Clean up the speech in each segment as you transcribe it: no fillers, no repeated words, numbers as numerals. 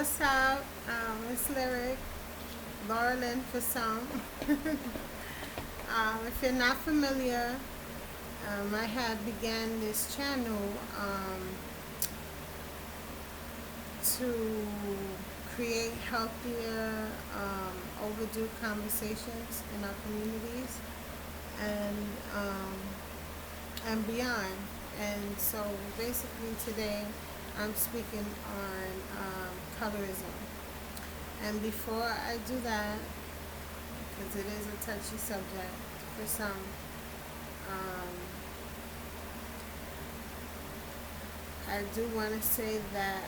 what's up? It's Lyric, Laurelyn for some. If you're not familiar, I had began this channel to create healthier, overdue conversations in our communities and um, and beyond. And so basically today I'm speaking on colorism. And before I do that, because it is a touchy subject for some, um, I do want to say that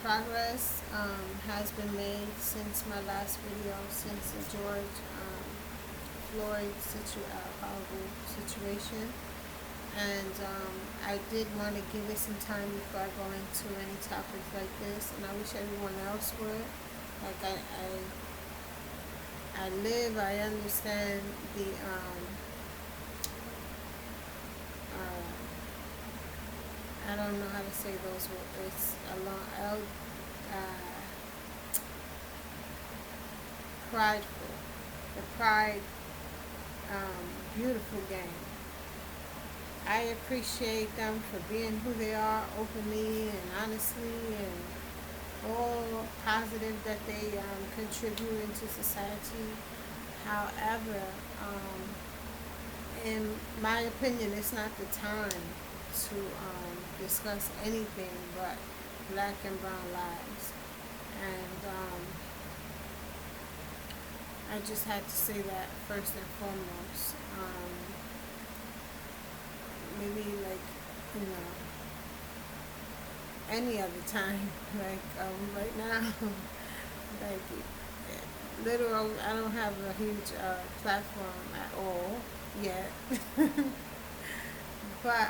progress has been made since my last video, since the George Floyd horrible situation. And I did want to give it some time before I go into any topics like this, and I wish everyone else would. Like I live, I understand the I don't know how to say those words. It's a long prideful, the pride, beautiful game. I appreciate them for being who they are openly and honestly and all positive that they contribute into society. However, in my opinion, it's not the time to discuss anything but black and brown lives. And I just had to say that first and foremost. Maybe like, you know, any other time, like right now, like literal, I don't have a huge platform at all yet, but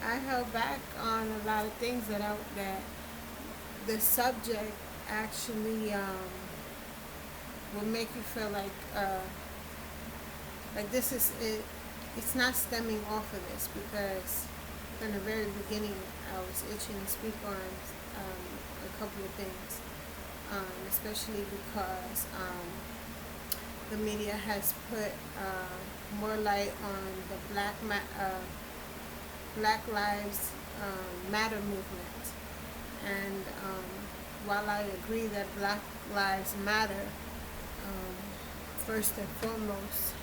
I held back on a lot of things that the subject actually will make you feel like this is it. It's not stemming off of this because from the very beginning I was itching to speak on a couple of things, especially because the media has put more light on the Black Lives Matter movement. And while I agree that Black Lives Matter, first and foremost,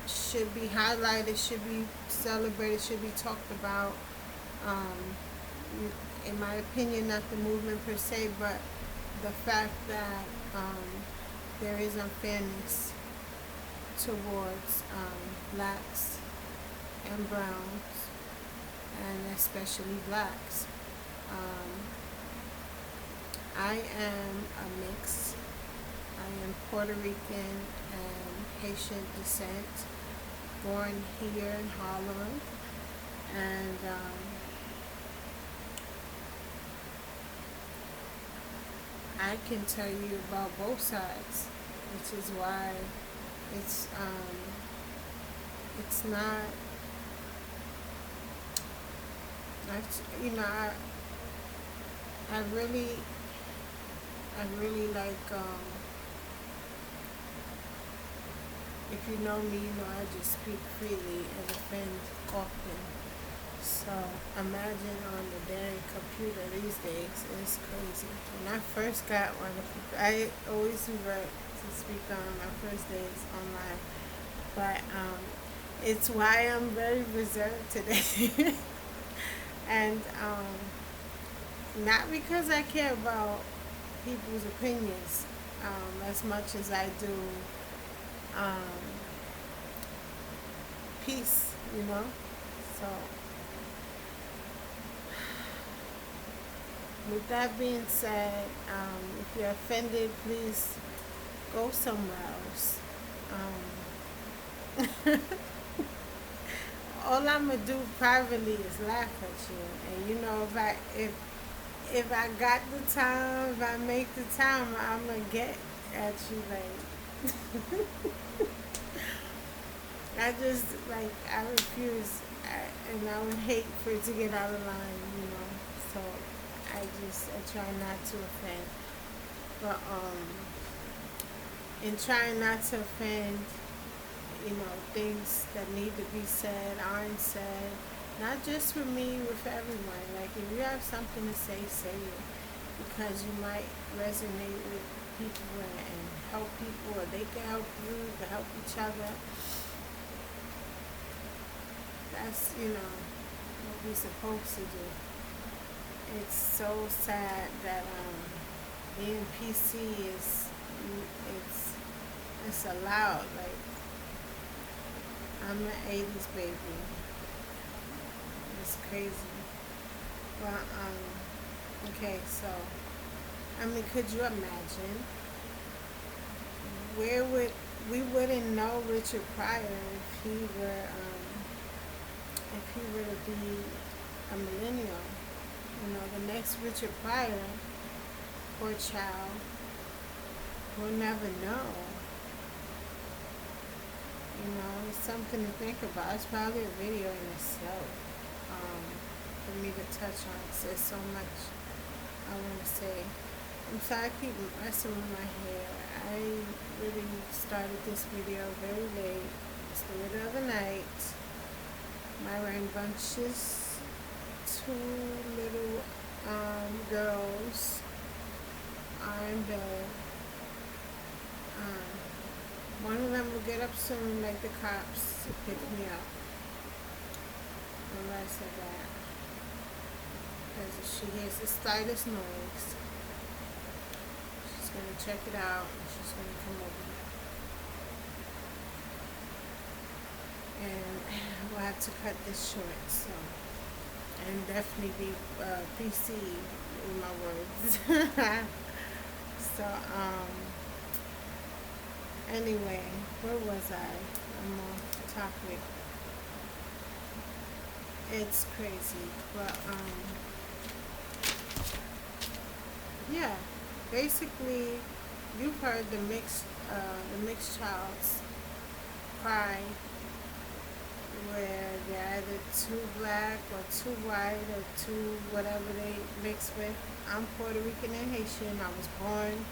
should be highlighted, should be celebrated, should be talked about. In my opinion, not the movement per se, but the fact that there is unfairness towards blacks and browns, and especially blacks. I am a mix. I am Puerto Rican and Haitian descent, born here in Harlem, and I can tell you about both sides, which is why it's not, you know, I really like, if you know me, you know I just speak freely and offend often. So imagine on the dang computer these days, it's crazy. When I first got one, I always revert to speak on my first days online. But it's why I'm very reserved today. And not because I care about people's opinions as much as I do peace, you know. So with that being said, if you're offended, please go somewhere else. All I'm gonna do privately is laugh at you, and you know, if I got the time, if I make the time, I'm gonna get at you like. I refuse, and I would hate for it to get out of line, you know. So I try not to offend. But in trying not to offend, things that need to be said aren't said. Not just for me, with everyone. Like, if you have something to say, say it. Because you might resonate with people and help people, or they can help you, to help each other. That's, what we're supposed to do. It's so sad that being PC it's it's allowed. Like, I'm an '80s baby. It's crazy. Well, okay, so could you imagine where would we wouldn't know Richard Pryor if he were to be a millennial. The next Richard Pryor, poor child, will never know. It's something to think about. It's probably a video in itself for me to touch on. There's so much I want to say. I'm sorry I keep messing with my hair. I really started this video very late. It's the middle of the night. My rambunctious two little girls are in bed. One of them will get up soon, like the cops, to pick me up. And I said that. Because if she hears the slightest noise, she's going to check it out and she's going to come over here. And we'll have to cut this short, so. And definitely be PC with my words. So, anyway, where was I? I'm off topic. It's crazy, but yeah. Basically, you've heard the mixed child's cry, where they're either too black or too white or too whatever they mix with. I'm Puerto Rican and Haitian. I was born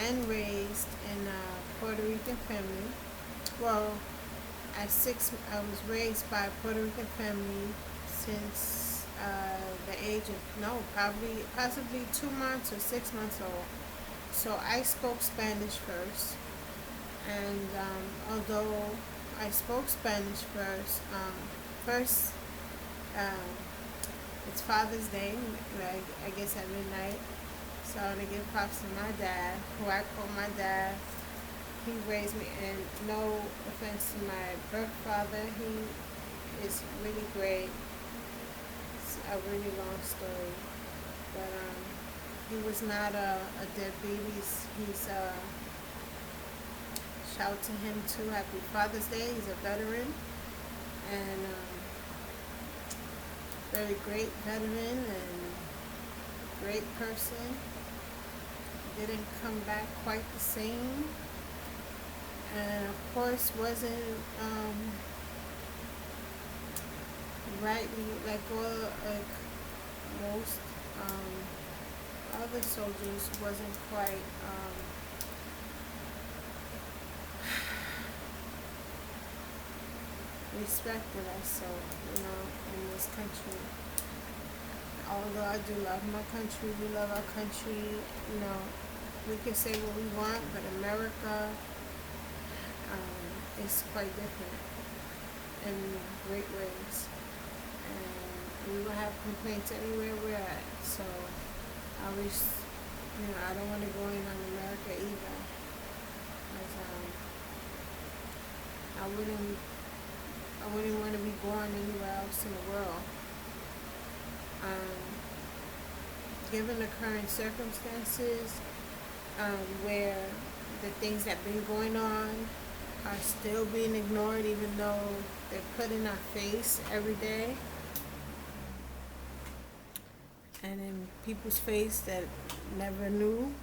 and raised in a Puerto Rican family. Well, I was raised by a Puerto Rican family since the age of, possibly 2 months or 6 months old. So I spoke Spanish first. And although I spoke Spanish first, it's Father's Day, I guess at midnight. So I want to give props to my dad, who I call my dad. He raised me, and no offense to my birth father, he is really great. It's a really long story, but he was not a deadbeat. He's shout to him too. Happy Father's Day. He's a veteran, and very great veteran and great person. Didn't come back quite the same, and of course wasn't rightly like most other soldiers, wasn't quite respected us so, in this country. Although I do love my country, we love our country, we can say what we want, but America is quite different in great ways. And we will have complaints anywhere we're at. So I wish, I don't want to go in on America either. Because I wouldn't want to be born anywhere else in the world. Given the current circumstances, where the things that have been going on are still being ignored, even though they're put in our face every day, and in people's face that never knew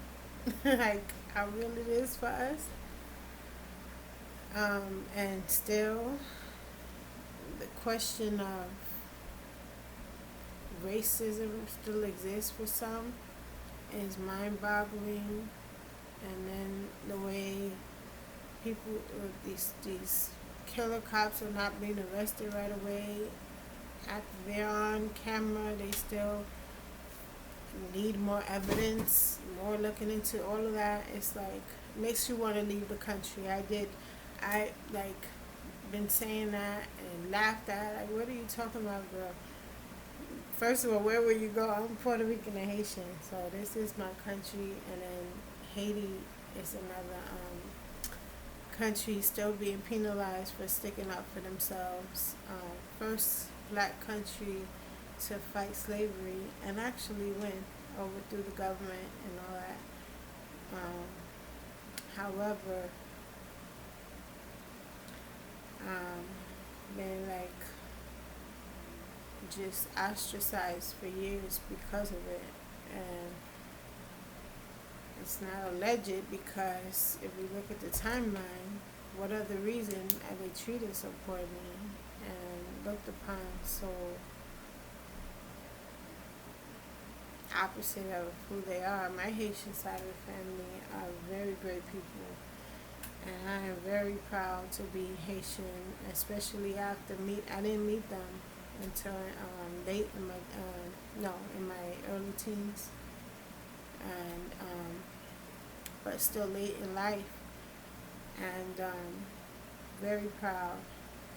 like how real it is for us, and still the question of racism still exists for some. is mind-boggling. And then the way people, these killer cops are not being arrested right away. After they're on camera, they still need more evidence, more looking into all of that. It's like makes you want to leave the country. I like been saying that and laughed at. Like, what are you talking about, girl? First of all, where will you go? I'm Puerto Rican and Haitian, so this is my country, and then Haiti is another country still being penalized for sticking up for themselves. First black country to fight slavery and actually win, overthrew the government and all that. However, um, been like just ostracized for years because of it, and it's not alleged because if we look at the timeline, what other reason are they treated so poorly and looked upon so opposite of who they are? My Haitian side of the family are very great people, and I am very proud to be Haitian, especially after I didn't meet them until late in my no in my early teens, and but still late in life, and very proud.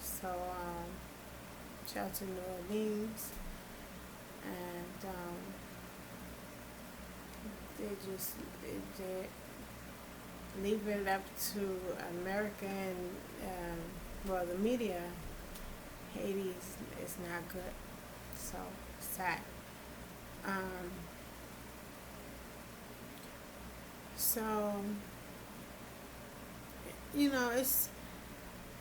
So shout out to New Orleans, and they just they leave it up to America and well, the media. Haiti is not good, so sad. Um, so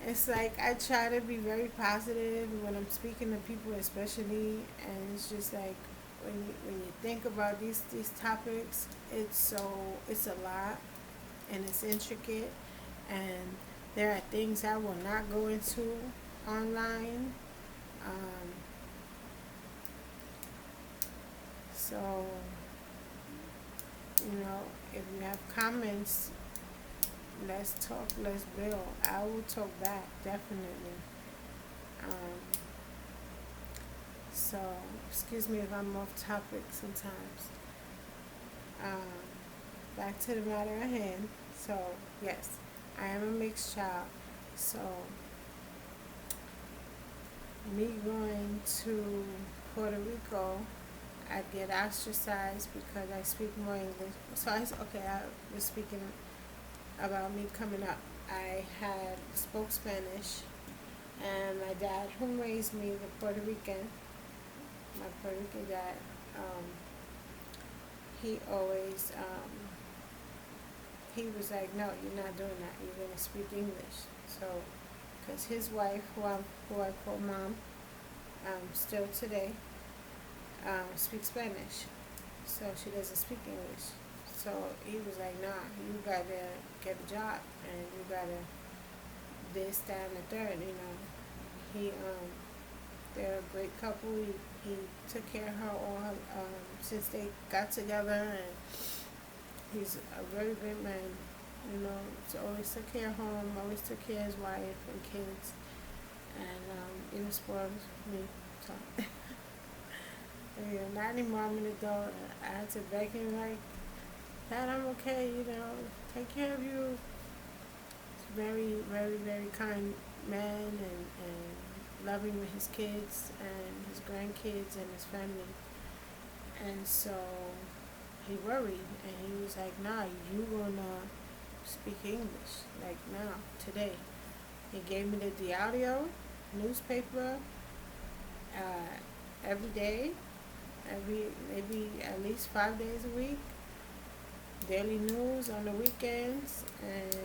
it's like I try to be very positive when I'm speaking to people, especially, and it's just like when you think about these topics, it's a lot and it's intricate, and there are things I will not go into online. Um, so if you have comments, let's talk, let's build. I will talk back, definitely. Um, so, excuse me if I'm off topic sometimes. Um, Back to the matter at hand. So, yes, I am a mixed child. So, me going to Puerto Rico, I get ostracized because I speak more English. So, I was speaking about me coming up. I had spoke Spanish, and my dad, who raised me, the Puerto Rican, my Puerto Rican dad, um, he always he was like, no, you're not doing that. You're gonna speak English. So, because his wife, who I call mom, still today, speaks Spanish, so she doesn't speak English. So he was like, nah, you gotta get a job, and you gotta this, that, and the third. He they're a great couple. He took care of her all since they got together, and he's a very great man. So always took care of home, always took care of his wife and kids, and even spoiled me. So not anymore. I'm an adult. I had to beg him like, Dad, I'm okay. Take care of you. He's very, very, very kind man, and loving with his kids and his grandkids and his family. And so he worried, and he was like, nah, you gonna speak English, like now, today. He gave me the audio, newspaper, every day, maybe at least 5 days a week, daily news on the weekends, and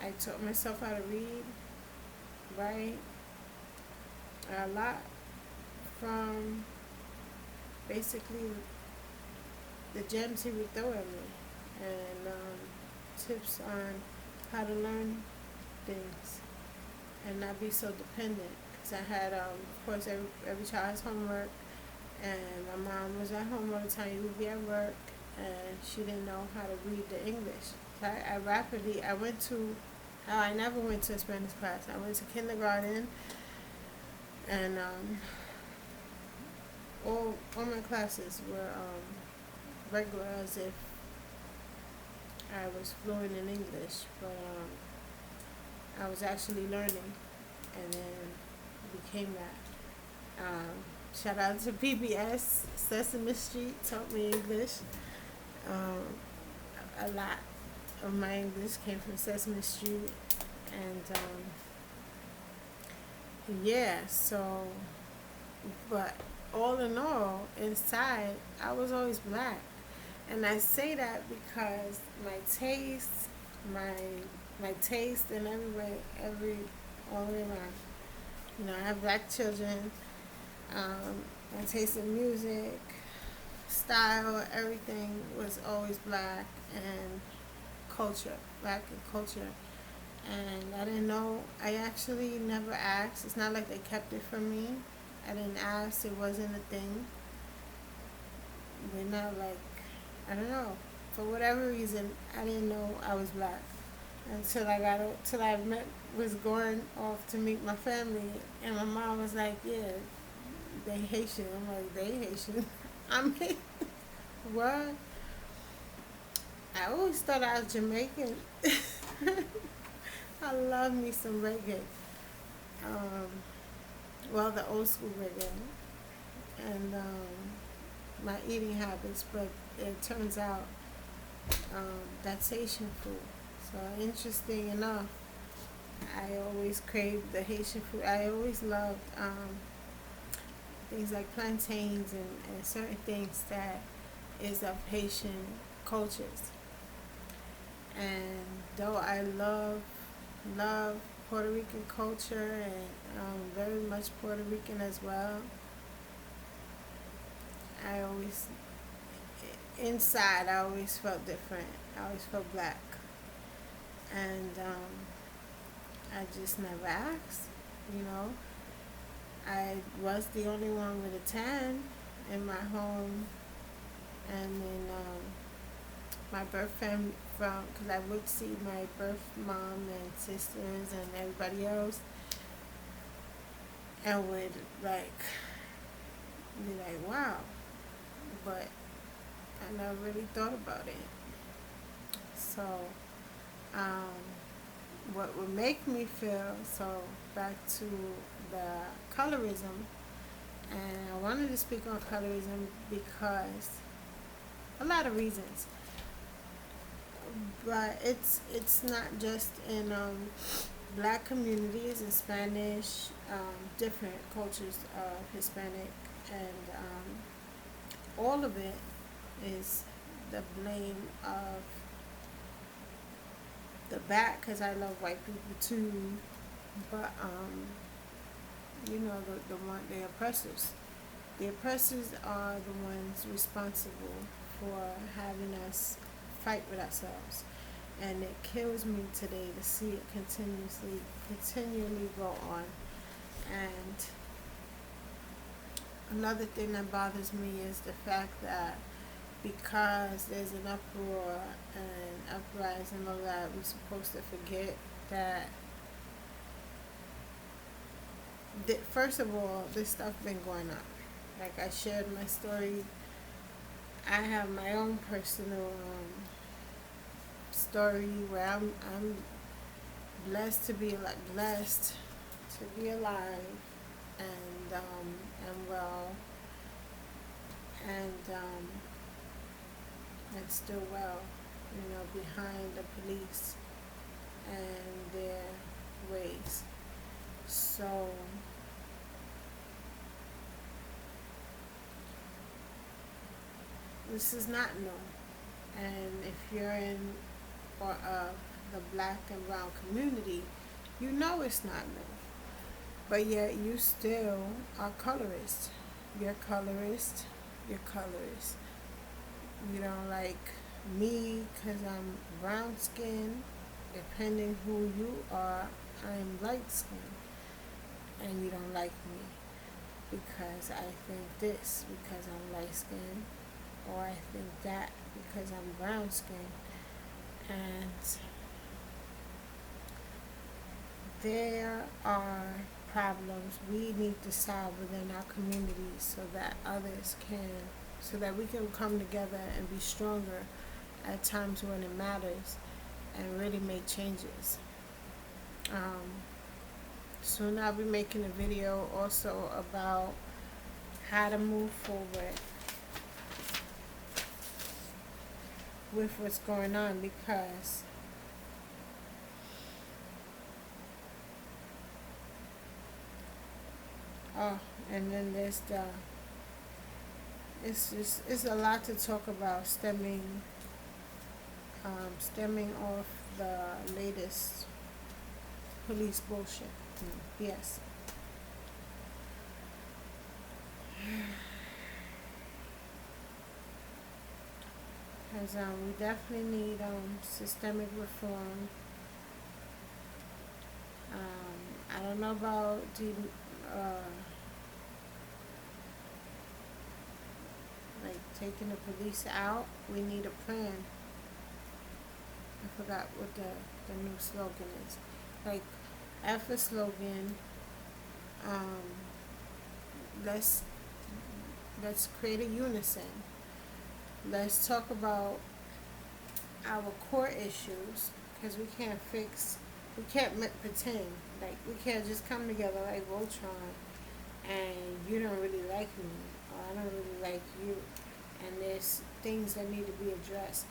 I taught myself how to read, write, a lot from basically the gems he would throw at me, and tips on how to learn things and not be so dependent. Because I had, of course, every child has homework, and my mom was at home all the time. You would be at work, and she didn't know how to read the English. So I went to, I never went to a Spanish class. I went to kindergarten, and all my classes were regular, as if I was fluent in English, but I was actually learning, and then became that. Shout out to PBS, Sesame Street taught me English. Um, a lot of my English came from Sesame Street, and yeah, so, but all in all, inside, I was always black. And I say that because my my taste in every all the way around. You know, I have black children. My taste in music, style, everything was always black, and culture, black and culture. And I didn't know. I actually never asked. It's not like they kept it from me. I didn't ask. It wasn't a thing. We're not like, I don't know. For whatever reason, I didn't know I was black till I met was going off to meet my family, and my mom was like, "Yeah, they Haitian." I'm like, "They Haitian." I'm Haitian. What? I always thought I was Jamaican. I love me some reggae. Um, well, the old school reggae, and my eating habits, but it turns out that's Haitian food. So interesting enough, I always craved the Haitian food. I always loved things like plantains and certain things that is of Haitian cultures. And though I love Puerto Rican culture, and very much Puerto Rican as well, I always inside I always felt different. I always felt black, and I just never asked. You know, I was the only one with a tan in my home, and then my birth family from, because I would see my birth mom and sisters and everybody else, and would like be like, wow, but I never really thought about it. So, um, what would make me feel so, back to the colorism, and I wanted to speak on colorism because a lot of reasons, but it's not just in black communities, in Spanish, different cultures of Hispanic, and all of it is the blame of the back, because I love white people too, but you know, the oppressors. The oppressors are the ones responsible for having us fight with ourselves. And it kills me today to see it continually go on. And another thing that bothers me is the fact that because there's an uproar and uprising and all that, we're supposed to forget that, first of all, this stuff been going on. Like I shared my story, I have my own personal story where I'm blessed to be blessed to be alive, and well, and still well, you know, behind the police and their ways. So this is not new, and if you're in or the black and brown community, you know it's not new. But yet you still are colorist. You're colorist. You're colorist. You don't like me because I'm brown skinned. Depending who you are, I'm light skinned. And you don't like me because I think this, because I'm light skinned, or I think that because I'm brown skinned. And there are problems we need to solve within our communities so that others can, so that we can come together and be stronger at times when it matters and really make changes. Um, Soon I'll be making a video also about how to move forward with what's going on, because oh, and then there's the, it's a lot to talk about, stemming off the latest police bullshit. Yes. Because we definitely need systemic reform. I don't know about uh, like taking the police out. We need a plan. I forgot what the new slogan is. Like, after slogan, um, let's let's create a unison. Let's talk about our core issues, because we can't pretend. Like, we can't just come together like Voltron and you don't really like me or I don't really like you, and there's things that need to be addressed.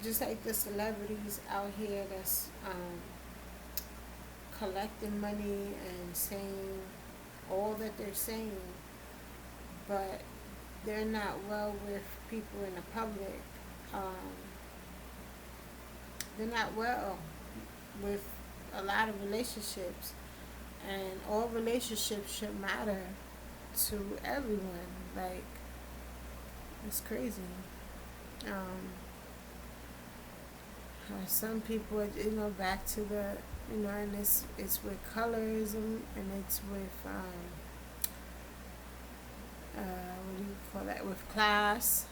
Just like the celebrities out here that's collecting money and saying all that they're saying, but they're not well with people in the public. Um, they're not well with a lot of relationships, and all relationships should matter to everyone. Like, it's crazy. Um, some people, back to the, and it's with colorism, and it's with what do you call that? With class,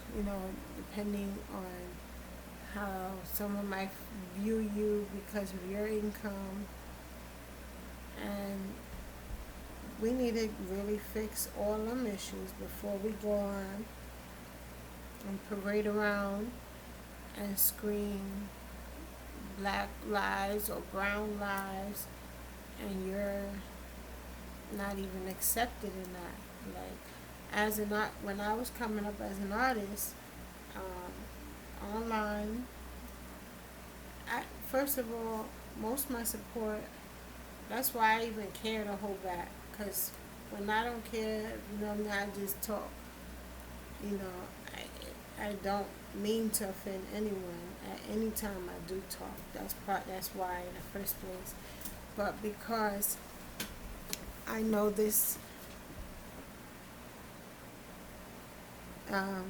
depending on how someone might view you because of your income. And we need to really fix all them issues before we go on and parade around and scream black lives or brown lives, and you're not even accepted in that. Like, when I was coming up as an artist, online, first of all, most of my support, that's why I even care to hold back, because when I don't care, I just talk. you know I don't mean to offend anyone at any time I do talk. That's why in the first place. But because I know this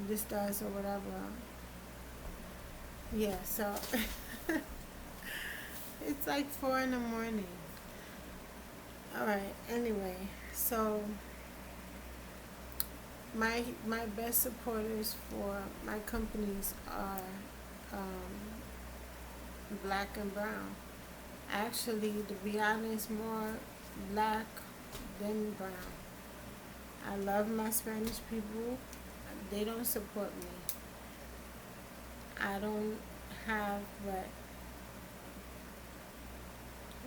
this does or whatever. Yeah, so it's like 4 in the morning. Alright, anyway, so my best supporters for my companies are black and brown. Actually, to be honest, more black than brown. I love my Spanish people. They don't support me. I don't have but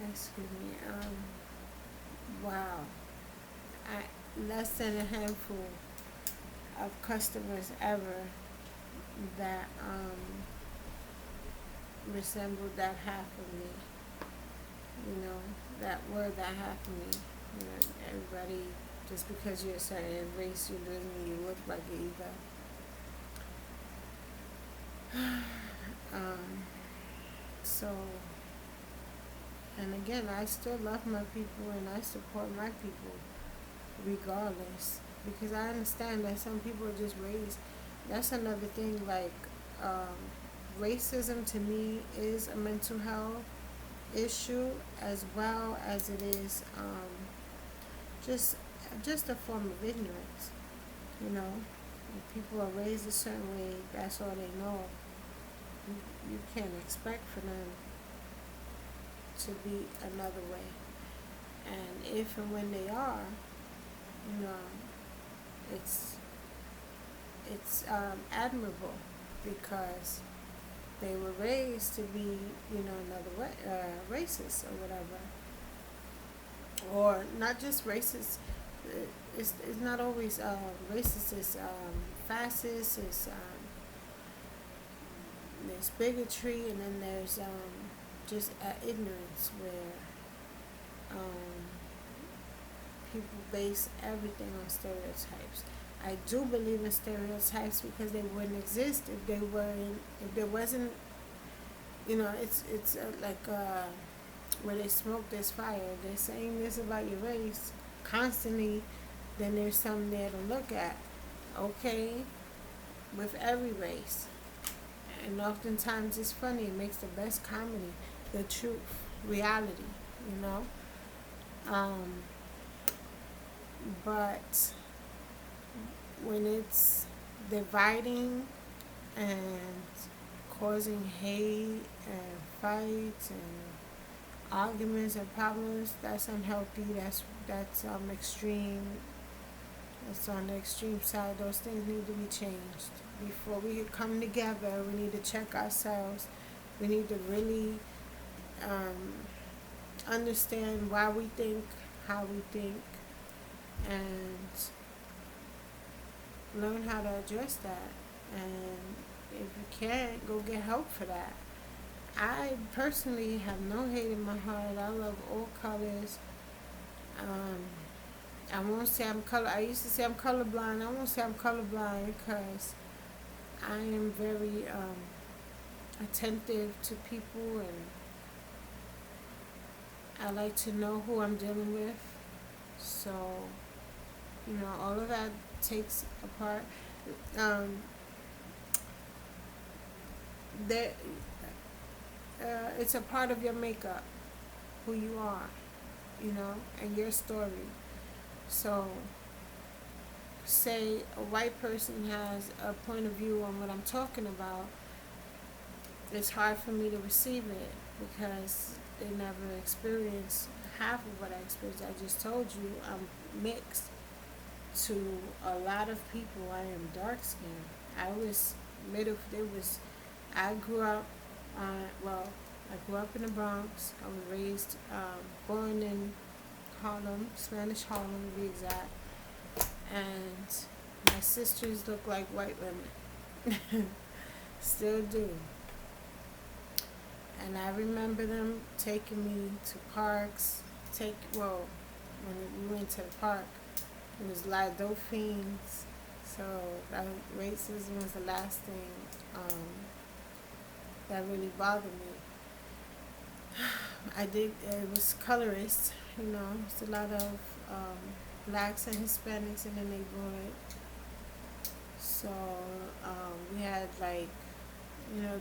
excuse me, wow. Less than a handful of customers ever that resembled that half of me. That were that half of me. Everybody, just because you're a certain race, you doesn't mean you look like it either. So, and again, I still love my people and I support my people regardless, because I understand that some people are just raised. That's another thing. Like, racism to me is a mental health issue as well as it is just just a form of ignorance. You know, If people are raised a certain way, that's all they know. You can't expect for them to be another way. And if and when they are, you know, it's admirable because they were raised to be, another way, racist or whatever, or not just racist. It's not always racist. It's fascist. It's there's bigotry, and then there's just ignorance where people base everything on stereotypes. I do believe in stereotypes because they wouldn't exist if they weren't. If there wasn't, it's like where they smoke, there's fire. They're saying this about your race constantly. Then there's something there to look at. Okay, with every race, and oftentimes it's funny. It makes the best comedy. The truth, reality. You know. But when it's dividing and causing hate and fights and arguments and problems, that's unhealthy. That's extreme. That's on the extreme side. Those things need to be changed. Before we come together, we need to check ourselves. We need to really understand why we think how we think, and learn how to address that. And if you can't, go get help for that. I personally have no hate in my heart. I love all colors. Um, I won't say I'm color. I used to say I'm colorblind. I won't say I'm colorblind because I am very attentive to people, and I like to know who I'm dealing with. So, all of that takes a part. Um, that it's a part of your makeup, who you are, and your story. So, say a white person has a point of view on what I'm talking about, it's hard for me to receive it because they never experienced half of what I experienced. I just told you I'm mixed. To a lot of people, I am dark skinned. I was middle. I grew up. I grew up in the Bronx. I was raised, born in Harlem, Spanish Harlem to be exact. And my sisters look like white women. Still do. And I remember them taking me to parks. When we went to the park, it was a lot of dope fiends. So racism was the last thing that really bothered me. It was colorist, it's a lot of blacks and Hispanics in the neighborhood. So we had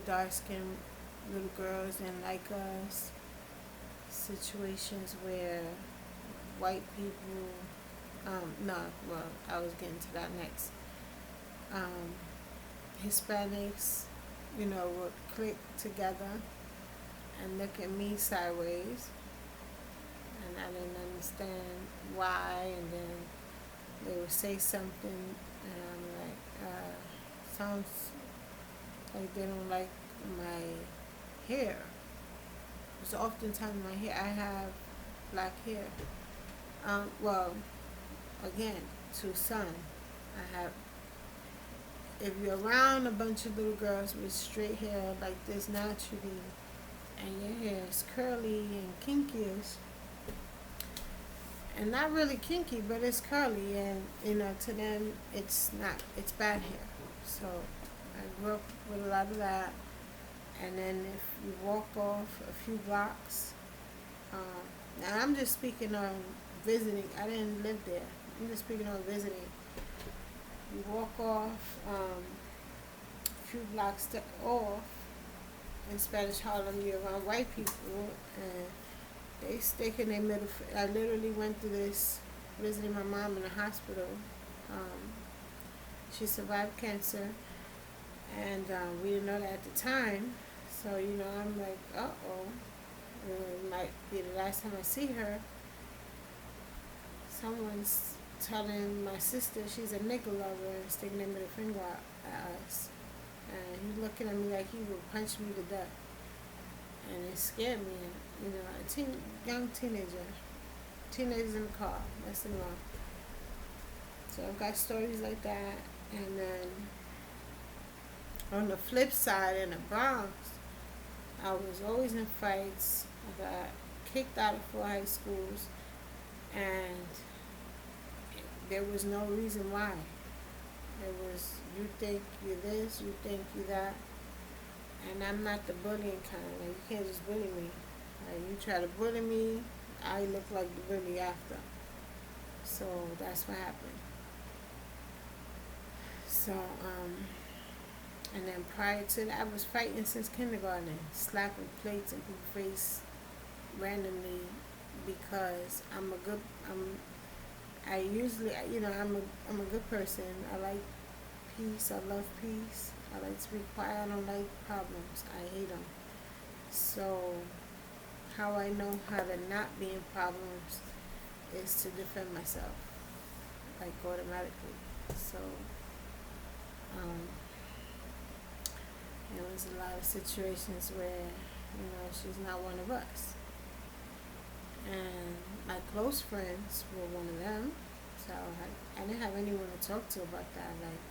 dark skinned little girls and like us, situations where white people, I was getting to that next. Hispanics, would click together and look at me sideways, and I didn't understand why, and then they would say something, and I'm like, sounds like they don't like my hair. It's oftentimes my hair. I have black hair. Again, to some, I have. If you're around a bunch of little girls with straight hair like this naturally, and your hair is curly and kinky-ish, and not really kinky, but it's curly, and to them it's not. It's bad hair. So I grew up with a lot of that. And then if you walk off a few blocks, now I'm just speaking on visiting. I didn't live there. I'm just speaking on visiting. You walk off a few blocks off in Spanish Harlem, you're around white people, and they stick in their middle. I literally went through this visiting my mom in the hospital. She survived cancer, and we didn't know that at the time. So I'm like, uh-oh, it might be the last time I see her. Someone's telling my sister she's a nigga lover and sticking their middle finger out at us. And he's looking at me like he would punch me to death. And it scared me. And, young teenager. Teenagers in the car, messing around. So I've got stories like that. And then on the flip side, in the Bronx, I was always in fights. I got kicked out of 4 high schools. And there was no reason why. It was, you think you're this, you think you're that. And I'm not the bullying kind. Like, you can't just bully me. Like, you try to bully me, I look like the bully after. So that's what happened. So, and then prior to that, I was fighting since kindergarten, slapping plates in people's face randomly because I usually, I'm a good person. I like peace. I love peace. I like to be quiet. I don't like problems. I hate them. So, how I know how to not be in problems is to defend myself, like automatically. So, um, there was a lot of situations where, she's not one of us. And my close friends were one of them. So I didn't have anyone to talk to about that. Like,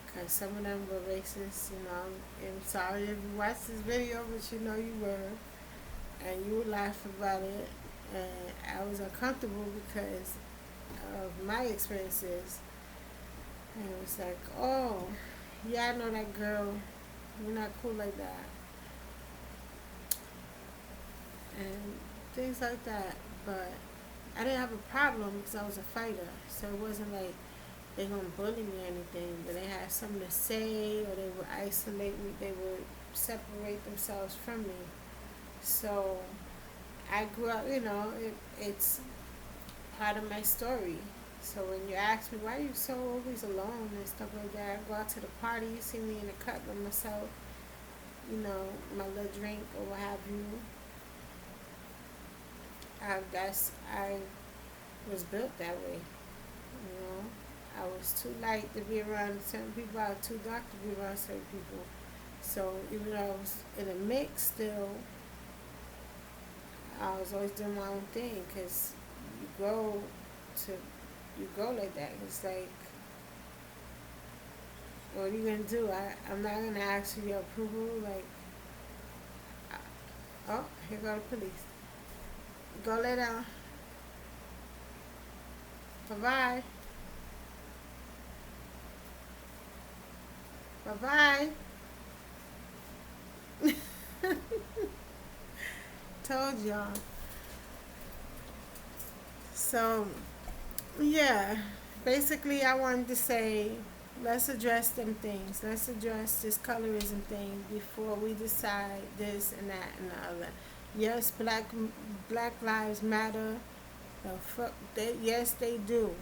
because some of them were racist. I'm sorry if you watched this video, but you were. And you would laugh about it. And I was uncomfortable because of my experiences. And it was like, oh, yeah, I know that girl. You're not cool like that. And things like that. But I didn't have a problem because I was a fighter. So it wasn't like they gonna bully me or anything. But they had something to say, or they would isolate me. They would separate themselves from me. So I grew up, it's part of my story. So when you ask me, why are you so always alone and stuff like that, I go out to the party, you see me in the cut by myself, my little drink or what have you. I was built that way. I was too light to be around certain people. I was too dark to be around certain people. So even though I was in a mix still, I was always doing my own thing because you grow like that. It's like, what are you going to do? I'm not going to ask for your approval. Like, oh, here go the police. Go lay down. Bye-bye. Bye-bye. Told y'all. So, yeah. Basically, I wanted to say, let's address them things. Let's address this colorism thing before we decide this and that and the other. Yes, Black Lives Matter. Yes, they do,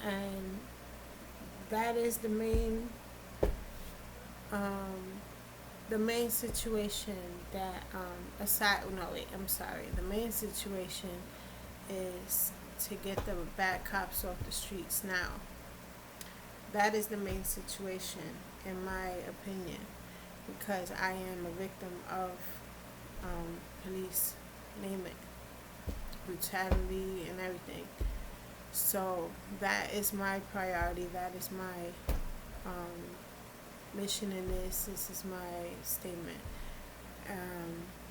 and that is the main situation that the main situation is to get the bad cops off the streets now. That is the main situation, in my opinion, because I am a victim of police, name it, brutality and everything. So that is my priority. That is my mission in this. This is my statement.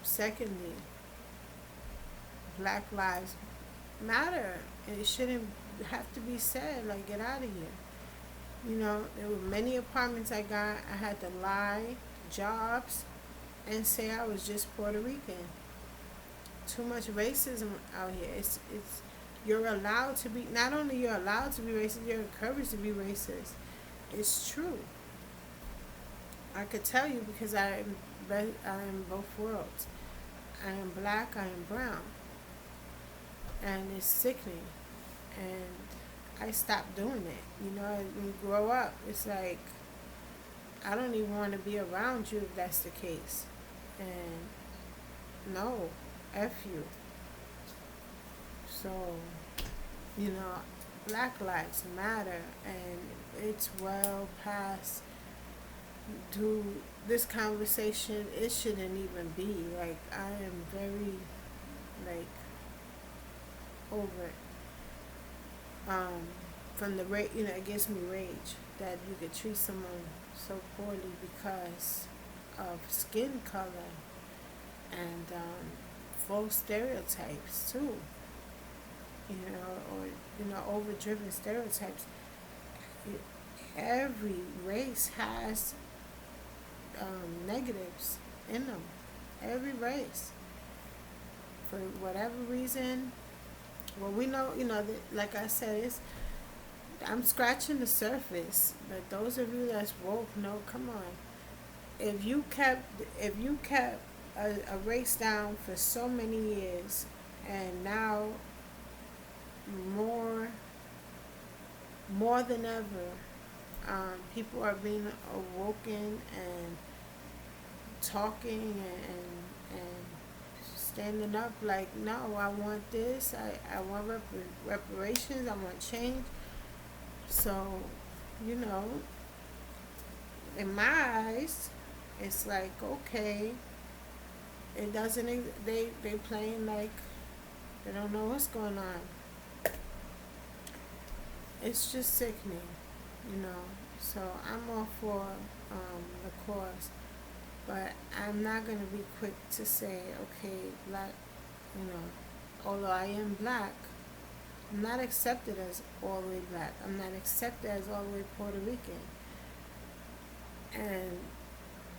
Secondly, Black Lives Matter. It shouldn't have to be said, like, get out of here. There were many apartments I got. I had to lie, jobs, and say I was just Puerto Rican. Too much racism out here. You're allowed to be, not only you're allowed to be racist, you're encouraged to be racist. It's true. I could tell you because I am both worlds. I am black, I am brown. And it's sickening. And I stopped doing it. When you grow up, it's like I don't even want to be around you if that's the case. And no, F you. So, you know, Black Lives Matter, and it's well past do this conversation. It shouldn't even be. Like, I am very, like, over it. From the rate, it gives me rage that you could treat someone so poorly because of skin color and false stereotypes too. Or overdriven stereotypes. Every race has negatives in them. Every race, for whatever reason. Well, we know, that, like I said, I'm scratching the surface. But those of you that's woke, no, come on. If you kept a race down for so many years, and now more more than ever, people are being awoken and talking and standing up like, no, I want this. I want reparations. I want change. So, you know, in my eyes, it's like, okay, it doesn't. They playing like they don't know what's going on. It's just sickening, you know. So I'm all for the cause, but I'm not gonna be quick to say, okay, black, you know, although I am black, I'm not accepted as all the way black. I'm not accepted as all the way Puerto Rican, and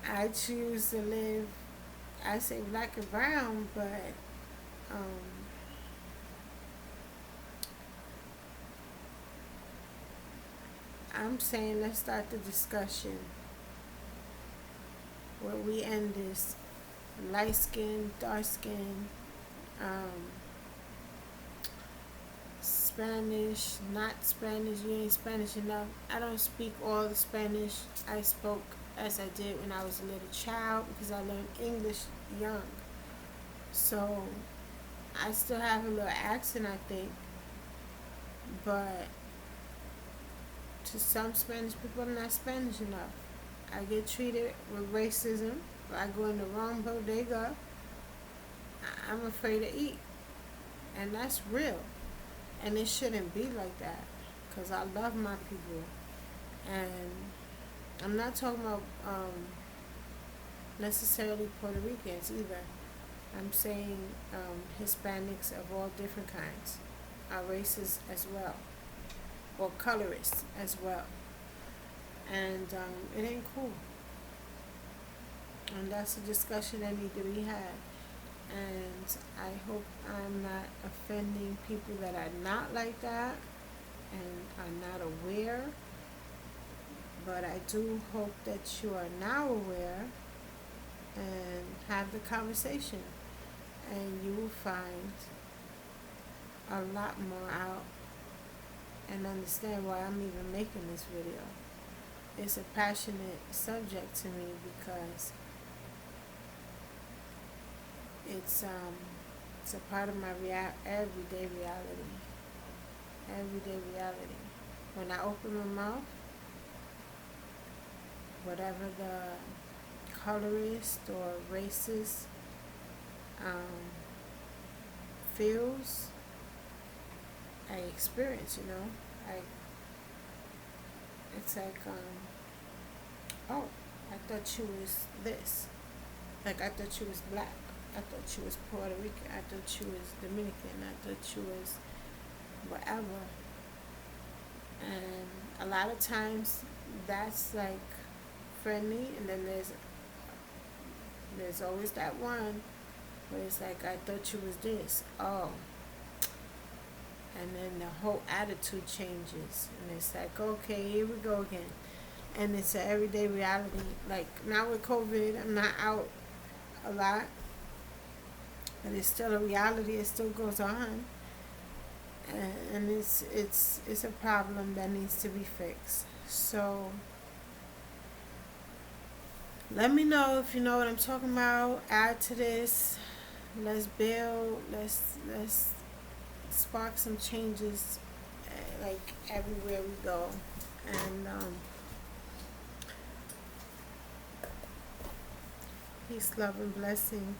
I choose to live. I say black and brown, but um, I'm saying let's start the discussion where we end this light skin, dark skin, um, Spanish, not Spanish, you ain't Spanish enough. I don't speak all the Spanish I spoke as I did when I was a little child because I learned English young. So I still have a little accent, I think, but to some Spanish people, I'm not Spanish enough. I get treated with racism. If I go in the wrong bodega, I'm afraid to eat. And that's real. And it shouldn't be like that. Because I love my people. And I'm not talking about necessarily Puerto Ricans either. I'm saying Hispanics of all different kinds are racist as well. Or colorists as well. And it ain't cool. And that's a discussion that needs to be had. And I hope I'm not offending people that are not like that and are not aware. But I do hope that you are now aware and have the conversation. And you will find a lot more out and understand why I'm even making this video. It's a passionate subject to me because it's a part of my everyday reality. Everyday reality. When I open my mouth, whatever the colorist or racist feels, I experience. It's like, oh, I thought you was this. Like, I thought you was black. I thought you was Puerto Rican. I thought you was Dominican. I thought you was whatever. And a lot of times that's like friendly, and then there's always that one where it's like, I thought you was this. Oh. And then the whole attitude changes. And it's like, okay, here we go again. And it's an everyday reality. Like, now with COVID, I'm not out a lot. But it's still a reality. It still goes on. and it's a problem that needs to be fixed. So let me know if you know what I'm talking about. Add to this. Let's build. Let's spark some changes, like everywhere we go. And peace, love, and blessings.